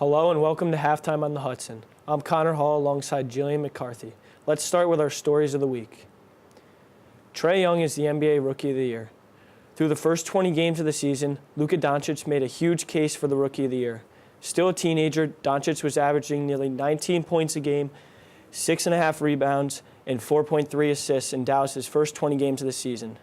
Hello and welcome to Halftime on the Hudson. I'm Connor Hall alongside Jillian McCarthy. Let's start with our stories of the week. Trae Young is the NBA Rookie of the Year. Through the first 20 games of the season, Luka Doncic made a huge case for the Rookie of the Year. Still a teenager, Doncic was averaging nearly 19 points a game, 6.5 rebounds, and 4.3 assists in Dallas' first 20 games of the season.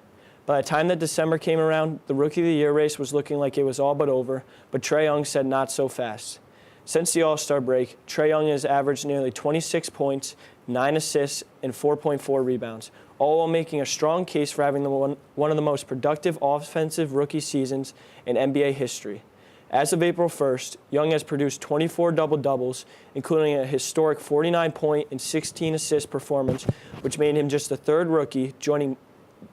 By the time that December came around, the Rookie of the Year race was looking like it was all but over, but Trae Young said not so fast. Since the All-Star break, Trae Young has averaged nearly 26 points, 9 assists, and 4.4 rebounds, all while making a strong case for having one of the most productive offensive rookie seasons in NBA history. As of April 1st, Young has produced 24 double-doubles, including a historic 49-point and 16-assist performance, which made him just the third rookie, joining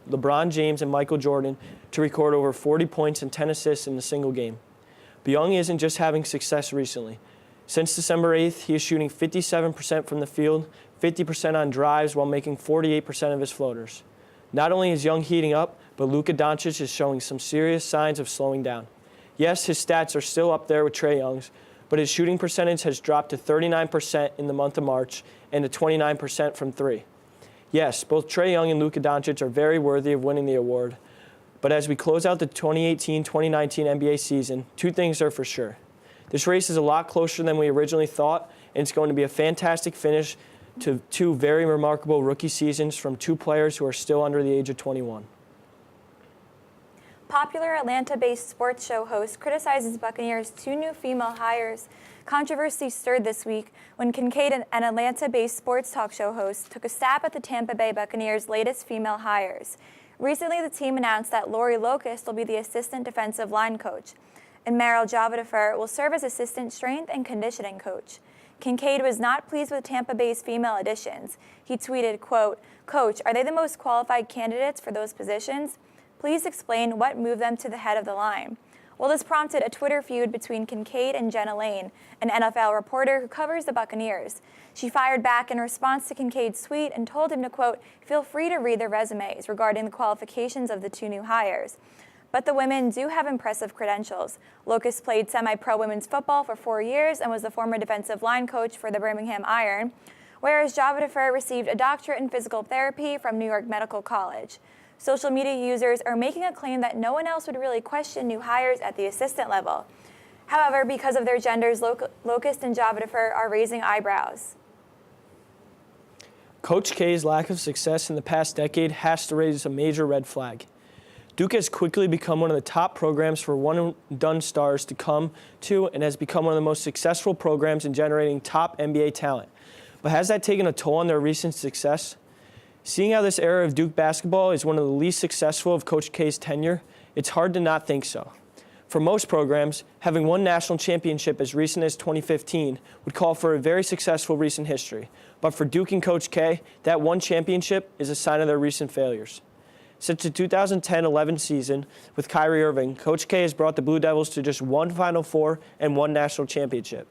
LeBron James and Michael Jordan, to record over 40 points and 10 assists in a single game. But Young isn't just having success recently. Since December 8th, he is shooting 57% from the field, 50% on drives, while making 48% of his floaters. Not only is Young heating up, but Luka Doncic is showing some serious signs of slowing down. Yes, his stats are still up there with Trae Young's, but his shooting percentage has dropped to 39% in the month of March and to 29% from three. Yes, both Trae Young and Luka Doncic are very worthy of winning the award, but as we close out the 2018-2019 NBA season, two things are for sure. This race is a lot closer than we originally thought, and it's going to be a fantastic finish to two very remarkable rookie seasons from two players who are still under the age of 21. Popular Atlanta-based sports show host criticizes Buccaneers' two new female hires. Controversy stirred this week when Kincaid, an Atlanta-based sports talk show host, took a stab at the Tampa Bay Buccaneers' latest female hires. Recently, the team announced that Lori Locust will be the assistant defensive line coach, and Meryl Javadifer will serve as assistant strength and conditioning coach. Kincaid was not pleased with Tampa Bay's female additions. He tweeted, quote, "Coach, are they the most qualified candidates for those positions? Please explain what moved them to the head of the line." Well, this prompted a Twitter feud between Kincaid and Jenna Lane, an NFL reporter who covers the Buccaneers. She fired back in response to Kincaid's tweet and told him to, quote, "Feel free to read the resumes regarding the qualifications of the two new hires. But the women do have impressive credentials. Locust played semi-pro women's football for 4 years and was the former defensive line coach for the Birmingham Iron, whereas Javadifer received a doctorate in physical therapy from New York Medical College." Social media users are making a claim that no one else would really question new hires at the assistant level. However, because of their genders, Locust and Javadifer are raising eyebrows. Coach K's lack of success in the past decade has to raise a major red flag. Duke has quickly become one of the top programs for one-and-done stars to come to and has become one of the most successful programs in generating top NBA talent. But has that taken a toll on their recent success? Seeing how this era of Duke basketball is one of the least successful of Coach K's tenure, it's hard to not think so. For most programs, having won national championship as recent as 2015 would call for a very successful recent history. But for Duke and Coach K, that one championship is a sign of their recent failures. Since the 2010-11 season with Kyrie Irving, Coach K has brought the Blue Devils to just one Final Four and one national championship.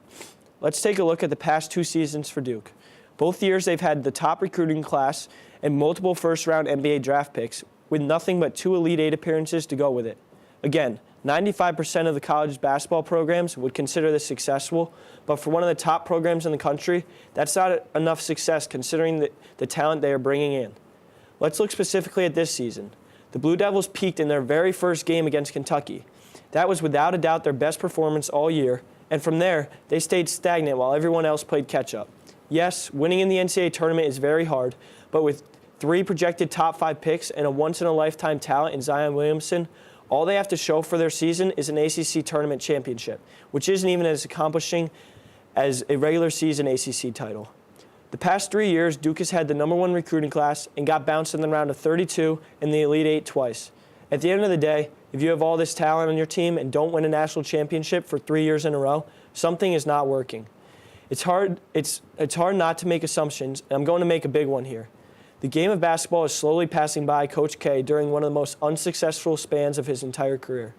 Let's take a look at the past two seasons for Duke. Both years they've had the top recruiting class and multiple first-round NBA draft picks with nothing but 2 Elite Eight appearances to go with it. Again, 95% of the college basketball programs would consider this successful, but for one of the top programs in the country, that's not enough success considering the talent they are bringing in. Let's look specifically at this season. The Blue Devils peaked in their very first game against Kentucky. That was without a doubt their best performance all year, and from there, they stayed stagnant while everyone else played catch-up. Yes, winning in the NCAA tournament is very hard, but with 3 projected top 5 picks and a once-in-a-lifetime talent in Zion Williamson, all they have to show for their season is an ACC tournament championship, which isn't even as accomplishing as a regular season ACC title. The past 3 years, Duke has had the #1 recruiting class and got bounced in the round of 32 in the Elite Eight twice. At the end of the day, if you have all this talent on your team and don't win a national championship for 3 years in a row, something is not working. It's hard not to make assumptions, and I'm going to make a big one here. The game of basketball is slowly passing by Coach K during one of the most unsuccessful spans of his entire career.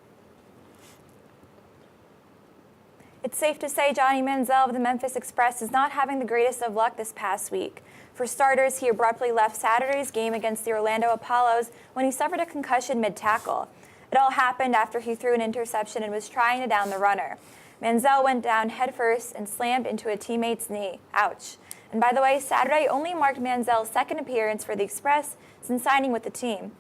It's safe to say Johnny Manziel of the Memphis Express is not having the greatest of luck this past week. For starters, he abruptly left Saturday's game against the Orlando Apollos when he suffered a concussion mid-tackle. It all happened after he threw an interception and was trying to down the runner. Manziel went down headfirst and slammed into a teammate's knee. Ouch. And by the way, Saturday only marked Manziel's second appearance for the Express since signing with the team.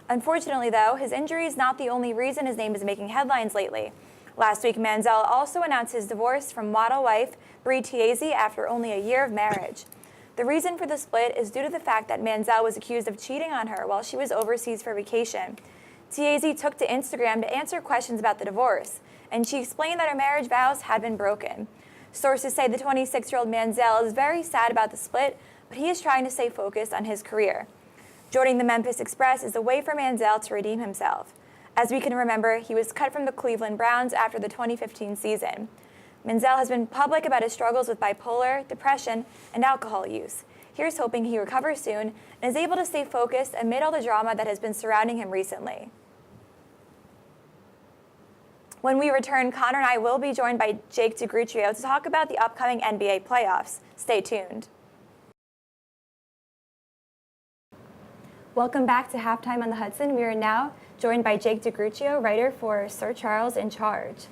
Unfortunately, though, his injury is not the only reason his name is making headlines lately. Last week, Manziel also announced his divorce from model wife Bree Tiesi after only a year of marriage. The reason for the split is due to the fact that Manziel was accused of cheating on her while she was overseas for vacation. Tiesi took to Instagram to answer questions about the divorce, and she explained that her marriage vows had been broken. Sources say the 26-year-old Manziel is very sad about the split, but he is trying to stay focused on his career. Joining the Memphis Express is a way for Manziel to redeem himself. As we can remember, he was cut from the Cleveland Browns after the 2015 season. Manziel has been public about his struggles with bipolar, depression, and alcohol use. Here's hoping he recovers soon and is able to stay focused amid all the drama that has been surrounding him recently. When we return, Connor and I will be joined by Jake DeGruccio to talk about the upcoming NBA playoffs. Stay tuned. Welcome back to Halftime on the Hudson. We are now joined by Jake DeGruccio, writer for Sir Charles in Charge.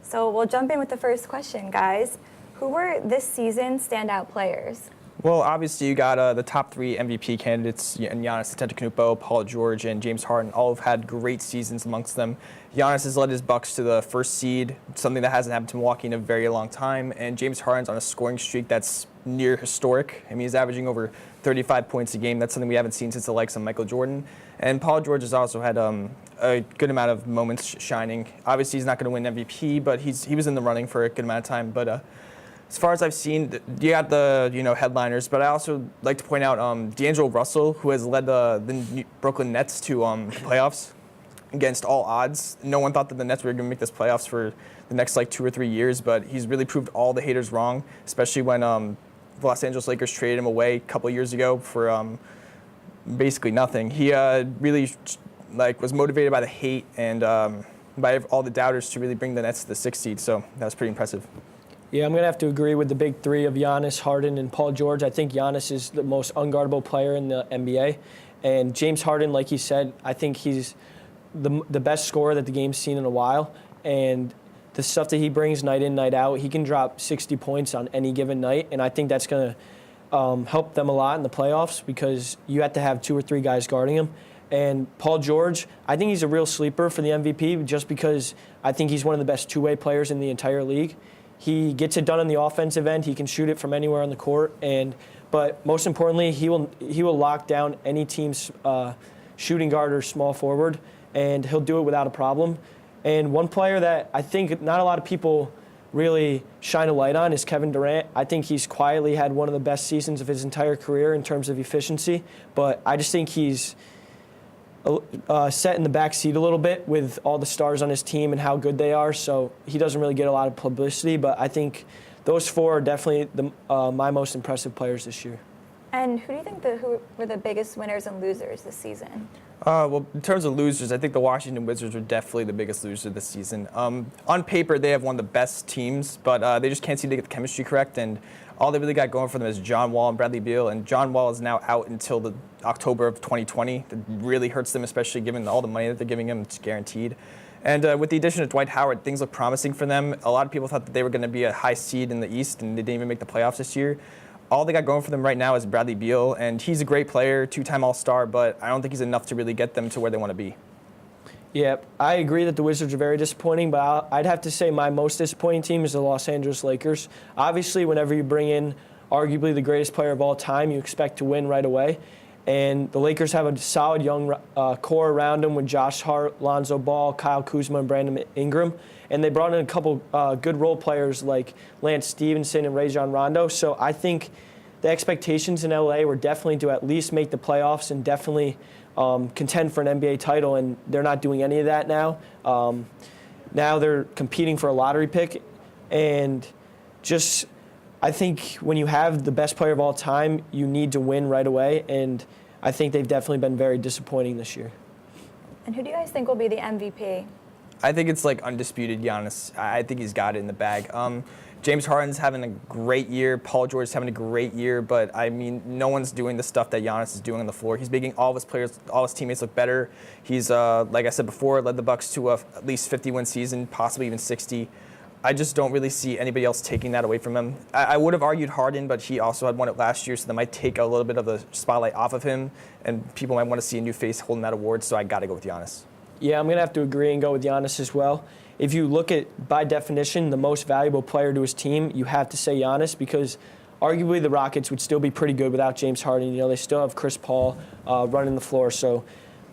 So we'll jump in with the first question, guys. Who were this season's standout players? Well, obviously you got the top three MVP candidates, Giannis Antetokounmpo, Paul George, and James Harden. All have had great seasons amongst them. Giannis has led his Bucks to the first seed, something that hasn't happened to Milwaukee in a very long time. And James Harden's on a scoring streak that's near historic. I mean, he's averaging over 35 points a game. That's something we haven't seen since the likes of Michael Jordan. And Paul George has also had a good amount of moments shining. Obviously, he's not going to win MVP, but he was in the running for a good amount of time. But as far as I've seen, you got the headliners, but I also like to point out D'Angelo Russell, who has led the Brooklyn Nets to playoffs against all odds. No one thought that the Nets were going to make this playoffs for the next 2 or 3 years, but he's really proved all the haters wrong, especially when the Los Angeles Lakers traded him away a couple of years ago for basically nothing. He really was motivated by the hate and by all the doubters to really bring the Nets to the 6th seed, so that was pretty impressive. Yeah, I'm going to have to agree with the big three of Giannis, Harden, and Paul George. I think Giannis is the most unguardable player in the NBA. And James Harden, like he said, I think he's the best scorer that the game's seen in a while. And the stuff that he brings night in, night out, he can drop 60 points on any given night. And I think that's going to help them a lot in the playoffs because you have to have 2 or 3 guys guarding him. And Paul George, I think he's a real sleeper for the MVP just because I think he's one of the best two-way players in the entire league. He gets it done on the offensive end. He can shoot it from anywhere on the court, but most importantly, he will lock down any team's shooting guard or small forward, and he'll do it without a problem. And one player that I think not a lot of people really shine a light on is Kevin Durant. I think he's quietly had one of the best seasons of his entire career in terms of efficiency, but I just think he's set in the back seat a little bit with all the stars on his team and how good they are, so he doesn't really get a lot of publicity, but I think those 4 are definitely my most impressive players this year. And who do you think who were the biggest winners and losers this season? Well, in terms of losers, I think the Washington Wizards are definitely the biggest loser this season. On paper, they have one of the best teams, but they just can't seem to get the chemistry correct, and all they really got going for them is John Wall and Bradley Beal, and John Wall is now out until the October of 2020. That really hurts them, especially given all the money that they're giving him. It's guaranteed. And with the addition of Dwight Howard, things look promising for them. A lot of people thought that they were going to be a high seed in the East, and they didn't even make the playoffs this year. All they got going for them right now is Bradley Beal, and he's a great player, 2-time All-Star, but I don't think he's enough to really get them to where they want to be. Yeah, I agree that the Wizards are very disappointing, but I'd have to say my most disappointing team is the Los Angeles Lakers. Obviously, whenever you bring in arguably the greatest player of all time, you expect to win right away. And the Lakers have a solid young core around them with Josh Hart, Lonzo Ball, Kyle Kuzma, and Brandon Ingram. And they brought in a couple good role players like Lance Stevenson and Rajon Rondo. So I think the expectations in LA were definitely to at least make the playoffs and definitely contend for an NBA title, and they're not doing any of that now. Now they're competing for a lottery pick, and just I think when you have the best player of all time, you need to win right away, and I think they've definitely been very disappointing this year. And who do you guys think will be the MVP? I think it's undisputed Giannis. I think he's got it in the bag. James Harden's having a great year. Paul George is having a great year, but I mean, no one's doing the stuff that Giannis is doing on the floor. He's making all of his players, all his teammates look better. He's, like I said before, led the Bucks to at least 50-win season, possibly even 60. I just don't really see anybody else taking that away from him. I would have argued Harden, but he also had won it last year, so that might take a little bit of the spotlight off of him, and people might want to see a new face holding that award, so I got to go with Giannis. Yeah, I'm going to have to agree and go with Giannis as well. If you look at, by definition, the most valuable player to his team, you have to say Giannis, because arguably the Rockets would still be pretty good without James Harden. They still have Chris Paul running the floor.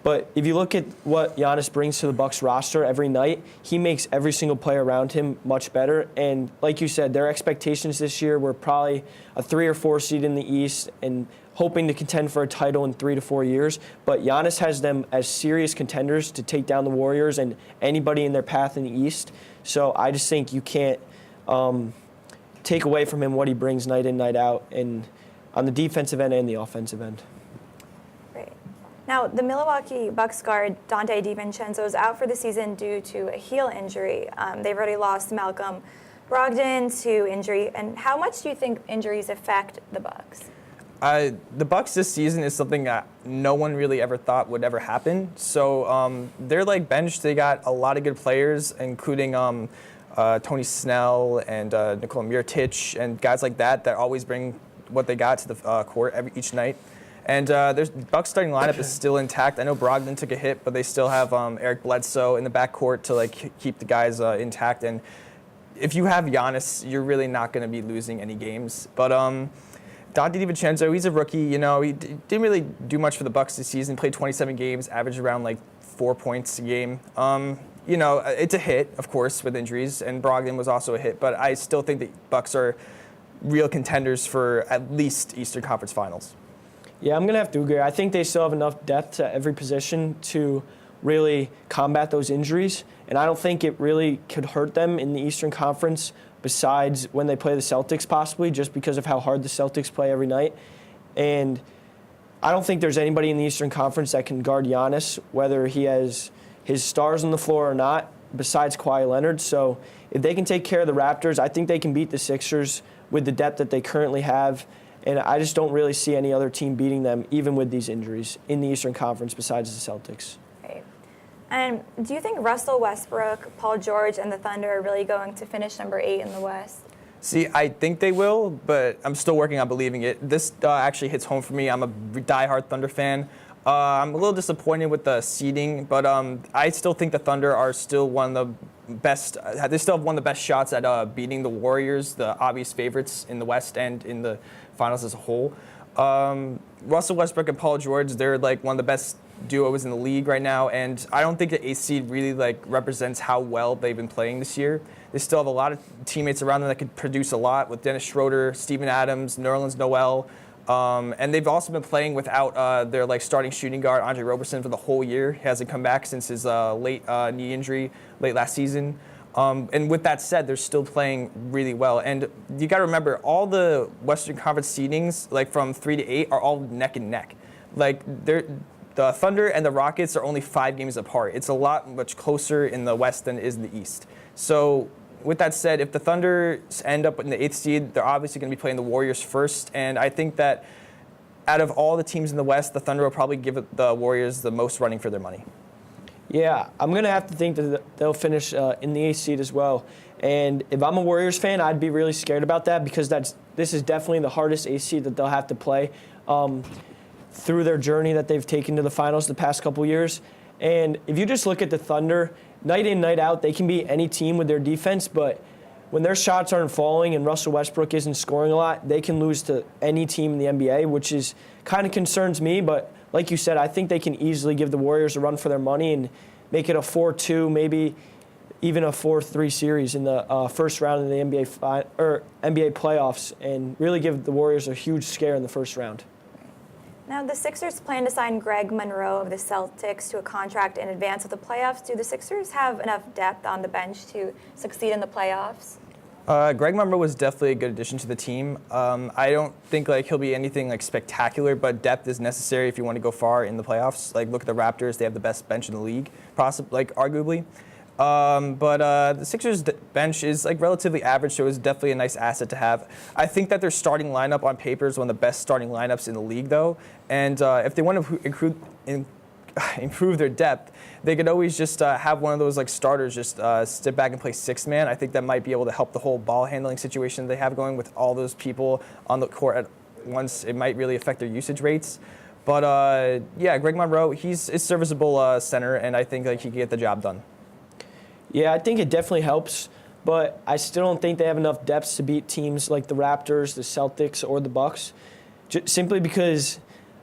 But if you look at what Giannis brings to the Bucks roster every night, he makes every single player around him much better. And like you said, their expectations this year were probably a 3 or 4 seed in the East and hoping to contend for a title in 3 to 4 years. But Giannis has them as serious contenders to take down the Warriors and anybody in their path in the East. So I just think you can't take away from him what he brings night in, night out, and on the defensive end and the offensive end. Great. Now, the Milwaukee Bucks guard Dante DiVincenzo is out for the season due to a heel injury. They've already lost Malcolm Brogdon to injury. And how much do you think injuries affect the Bucks? The Bucks this season is something that no one really ever thought would ever happen. So they're like benched. They got a lot of good players, including Tony Snell and Nikola Mirotic and guys like that always bring what they got to the court each night. And there's Bucks starting lineup is still intact. I know Brogdon took a hit, but they still have Eric Bledsoe in the backcourt to keep the guys intact. And if you have Giannis, you're really not going to be losing any games. But Dante DiVincenzo, he's a rookie. He didn't really do much for the Bucks this season. Played 27 games, averaged around 4 points a game. It's a hit, of course, with injuries, and Brogdon was also a hit. But I still think the Bucks are real contenders for at least Eastern Conference Finals. Yeah, I'm going to have to agree. I think they still have enough depth at every position to really combat those injuries, and I don't think it really could hurt them in the Eastern Conference besides when they play the Celtics possibly, just because of how hard the Celtics play every night. And I don't think there's anybody in the Eastern Conference that can guard Giannis, whether he has his stars on the floor or not, besides Kawhi Leonard. So if they can take care of the Raptors, I think they can beat the Sixers with the depth that they currently have. And I just don't really see any other team beating them, even with these injuries, in the Eastern Conference besides the Celtics. Right. And do you think Russell Westbrook, Paul George, and the Thunder are really going to finish number 8 in the West? See, I think they will, but I'm still working on believing it. This actually hits home for me. I'm a diehard Thunder fan. I'm a little disappointed with the seeding, but I still think the Thunder are still one of the best. They still have one of the best shots at beating the Warriors, the obvious favorites in the West and in the finals as a whole. Russell Westbrook and Paul George, they're one of the best duos in the league right now, and I don't think the 8th seed really represents how well they've been playing this year. They still have a lot of teammates around them that could produce a lot, with Dennis Schroeder, Steven Adams, Nerlens Noel. And they've also been playing without their starting shooting guard, Andre Roberson, for the whole year. He hasn't come back since his late knee injury late last season. And with that said, they're still playing really well. And you got to remember, all the Western Conference seedings, from 3 to 8, are all neck and neck. The Thunder and the Rockets are only 5 games apart. It's a lot much closer in the West than it is in the East. So with that said, if the Thunder end up in the 8th seed, they're obviously going to be playing the Warriors first. And I think that out of all the teams in the West, the Thunder will probably give the Warriors the most running for their money. Yeah, I'm going to have to think that they'll finish in the 8th seed as well. And if I'm a Warriors fan, I'd be really scared about that, because this is definitely the hardest 8th seed that they'll have to play through their journey that they've taken to the finals the past couple years. And if you just look at the Thunder, night in, night out, they can beat any team with their defense, but when their shots aren't falling and Russell Westbrook isn't scoring a lot, they can lose to any team in the NBA, which is kind of concerns me. But like you said, I think they can easily give the Warriors a run for their money and make it a 4-2, maybe even a 4-3 series in the first round of the NBA playoffs, and really give the Warriors a huge scare in the first round. Now, the Sixers plan to sign Greg Monroe of the Celtics to a contract in advance of the playoffs. Do the Sixers have enough depth on the bench to succeed in the playoffs? Greg Monroe was definitely a good addition to the team. I don't think he'll be anything spectacular, but depth is necessary if you want to go far in the playoffs. Look at the Raptors; they have the best bench in the league, arguably. But the Sixers' bench is relatively average, so it's definitely a nice asset to have. I think that their starting lineup on paper is one of the best starting lineups in the league, though. And if they want to improve their depth, they could always just have one of those like starters just step back and play sixth man. I think that might be able to help the whole ball handling situation they have going with all those people on the court at once. It might really affect their usage rates. But yeah, Greg Monroe, he's a serviceable center, and I think like he can get the job done. Yeah, I think it definitely helps, but I still don't think they have enough depth to beat teams like the Raptors, the Celtics, or the Bucks, simply because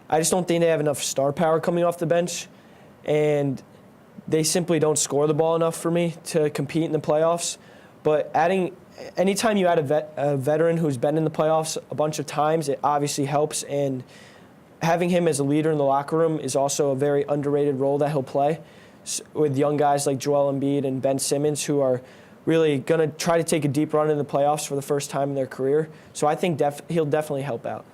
I just don't think they have enough star power coming off the bench, and they simply don't score the ball enough for me to compete in the playoffs. But anytime you add a veteran who's been in the playoffs a bunch of times, it obviously helps, and having him as a leader in the locker room is also a very underrated role that he'll play with young guys like Joel Embiid and Ben Simmons, who are really going to try to take a deep run in the playoffs for the first time in their career. So I think he'll definitely help out.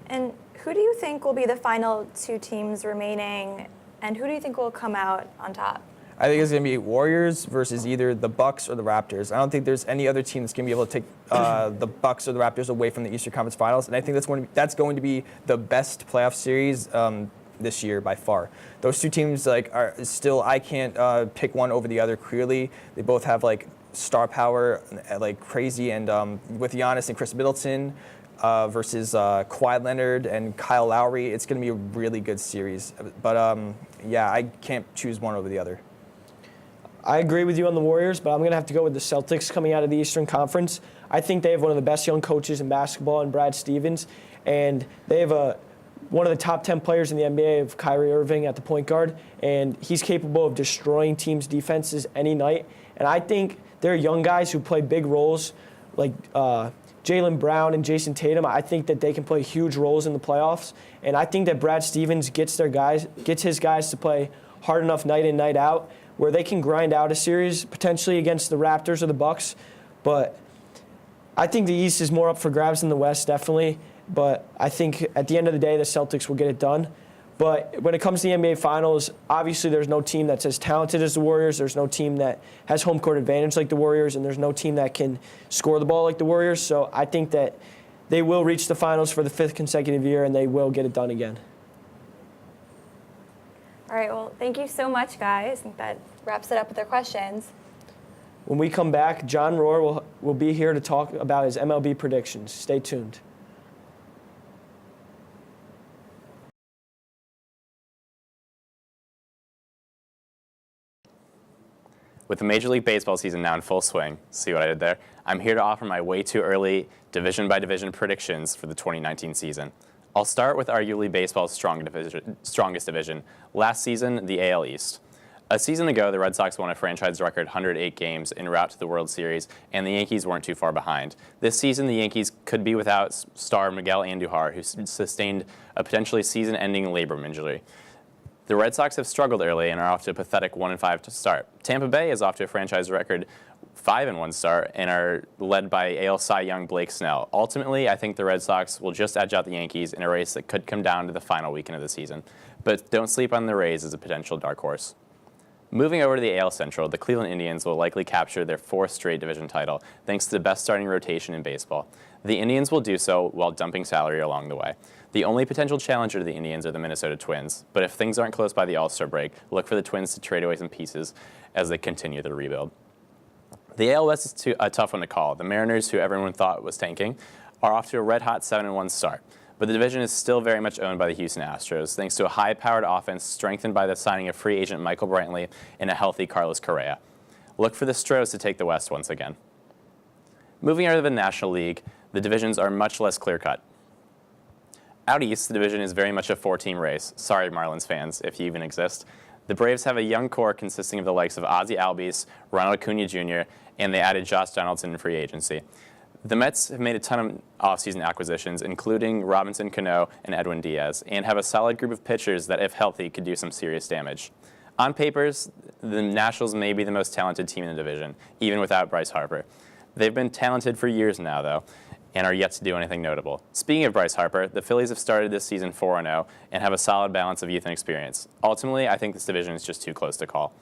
And who do you think will be the final two teams remaining, and who do you think will come out on top? I think it's going to be Warriors versus either the Bucks or the Raptors. I don't think there's any other team that's going to be able to take the Bucks or the Raptors away from the Eastern Conference Finals, and I think that's going to be the best playoff series this year by far. Those two teams are still, I can't pick one over the other clearly. They both have star power like crazy, and with Giannis and Chris Middleton versus Kawhi Leonard and Kyle Lowry, it's going to be a really good series. But yeah, I can't choose one over the other. I agree with you on the Warriors, but I'm going to have to go with the Celtics coming out of the Eastern Conference. I think they have one of the best young coaches in basketball in Brad Stevens, and they have one of the top 10 players in the NBA of Kyrie Irving at the point guard, and he's capable of destroying teams' defenses any night. And I think they're young guys who play big roles, like Jaylen Brown and Jason Tatum. I think that they can play huge roles in the playoffs, and I think that Brad Stevens gets his guys to play hard enough night in, night out, where they can grind out a series potentially against the Raptors or the Bucks. But I think the East is more up for grabs than the West, definitely. But I think at the end of the day, the Celtics will get it done. But when it comes to the NBA Finals, obviously there's no team that's as talented as the Warriors. There's no team that has home court advantage like the Warriors, and there's no team that can score the ball like the Warriors. So I think that they will reach the Finals for the 5th consecutive year, and they will get it done again. All right, well, thank you so much, guys. I think that wraps it up with our questions. When we come back, John Rohr will be here to talk about his MLB predictions. Stay tuned. With the Major League Baseball season now in full swing, see what I did there? I'm here to offer my way too early division-by-division predictions for the 2019 season. I'll start with arguably baseball's strongest division. Last season, the AL East. A season ago, the Red Sox won a franchise record 108 games en route to the World Series, and the Yankees weren't too far behind. This season, the Yankees could be without star Miguel Andujar, who sustained a potentially season-ending labrum injury. The Red Sox have struggled early and are off to a pathetic 1-5 to start. Tampa Bay is off to a franchise record 5-1 start and are led by AL Cy Young Blake Snell. Ultimately, I think the Red Sox will just edge out the Yankees in a race that could come down to the final weekend of the season. But don't sleep on the Rays as a potential dark horse. Moving over to the AL Central, the Cleveland Indians will likely capture their 4th straight division title, thanks to the best starting rotation in baseball. The Indians will do so while dumping salary along the way. The only potential challenger to the Indians are the Minnesota Twins, but if things aren't close by the All-Star break, look for the Twins to trade away some pieces as they continue their rebuild. The AL West is a tough one to call. The Mariners, who everyone thought was tanking, are off to a red-hot 7-1 start. But the division is still very much owned by the Houston Astros, thanks to a high-powered offense strengthened by the signing of free agent Michael Brantley and a healthy Carlos Correa. Look for the Stros to take the West once again. Moving out of the National League, the divisions are much less clear-cut. Out east, the division is very much a 4-team race. Sorry, Marlins fans, if you even exist. The Braves have a young core consisting of the likes of Ozzie Albies, Ronald Acuna Jr., and they added Josh Donaldson in free agency. The Mets have made a ton of offseason acquisitions, including Robinson Cano and Edwin Diaz, and have a solid group of pitchers that, if healthy, could do some serious damage. On papers, the Nationals may be the most talented team in the division, even without Bryce Harper. They've been talented for years now, though, and are yet to do anything notable. Speaking of Bryce Harper, the Phillies have started this season 4-0 and have a solid balance of youth and experience. Ultimately, I think this division is just too close to call.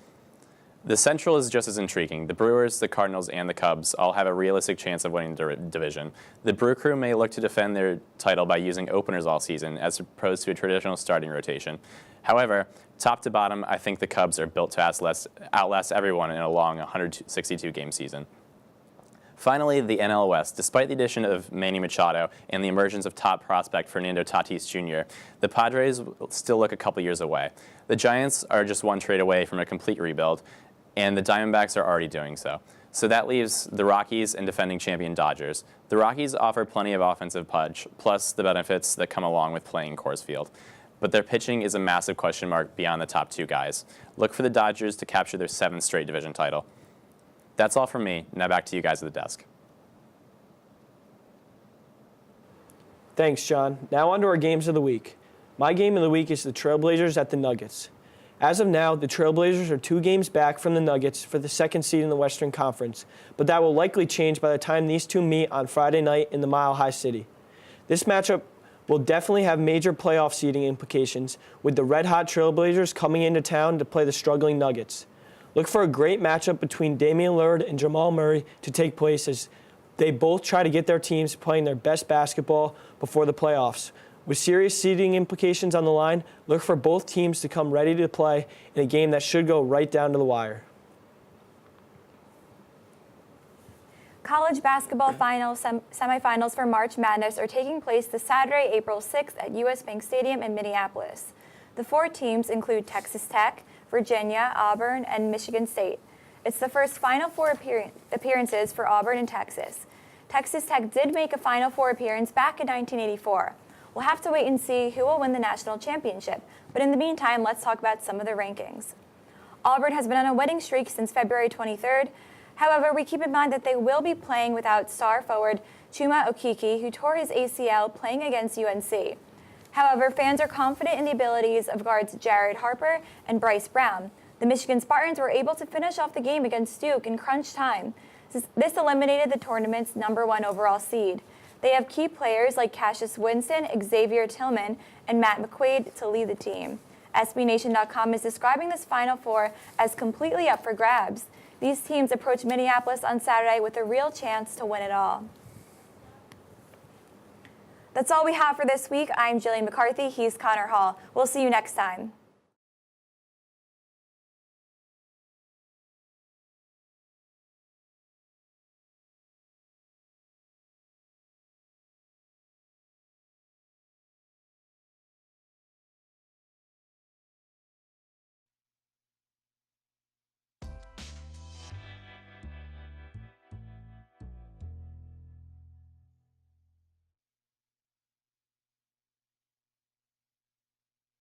The Central is just as intriguing. The Brewers, the Cardinals, and the Cubs all have a realistic chance of winning the division. The Brew Crew may look to defend their title by using openers all season, as opposed to a traditional starting rotation. However, top to bottom, I think the Cubs are built to outlast everyone in a long 162-game season. Finally, the NL West. Despite the addition of Manny Machado and the emergence of top prospect Fernando Tatis Jr., the Padres still look a couple years away. The Giants are just one trade away from a complete rebuild, and the Diamondbacks are already doing so. So that leaves the Rockies and defending champion Dodgers. The Rockies offer plenty of offensive punch, plus the benefits that come along with playing Coors Field. But their pitching is a massive question mark beyond the top two guys. Look for the Dodgers to capture their 7th straight division title. That's all from me. Now back to you guys at the desk. Thanks, John. Now on to our games of the week. My game of the week is the Trailblazers at the Nuggets. As of now, the Trailblazers are 2 games back from the Nuggets for the 2nd seed in the Western Conference, but that will likely change by the time these two meet on Friday night in the Mile High City. This matchup will definitely have major playoff seeding implications, with the red-hot Trailblazers coming into town to play the struggling Nuggets. Look for a great matchup between Damian Lillard and Jamal Murray to take place as they both try to get their teams playing their best basketball before the playoffs. With serious seeding implications on the line, look for both teams to come ready to play in a game that should go right down to the wire. College basketball semifinals for March Madness are taking place this Saturday, April 6th at U.S. Bank Stadium in Minneapolis. The 4 teams include Texas Tech, Virginia, Auburn, and Michigan State. It's the first Final Four appearances for Auburn and Texas. Texas Tech did make a Final Four appearance back in 1984. We'll have to wait and see who will win the national championship, but in the meantime, let's talk about some of the rankings. Auburn has been on a winning streak since February 23rd. However, we keep in mind that they will be playing without star forward Chuma Okeke, who tore his ACL playing against UNC. However, fans are confident in the abilities of guards Jared Harper and Bryce Brown. The Michigan Spartans were able to finish off the game against Duke in crunch time. This eliminated the tournament's #1 overall seed. They have key players like Cassius Winston, Xavier Tillman, and Matt McQuaid to lead the team. SBNation.com is describing this Final Four as completely up for grabs. These teams approach Minneapolis on Saturday with a real chance to win it all. That's all we have for this week. I'm Jillian McCarthy. He's Connor Hall. We'll see you next time.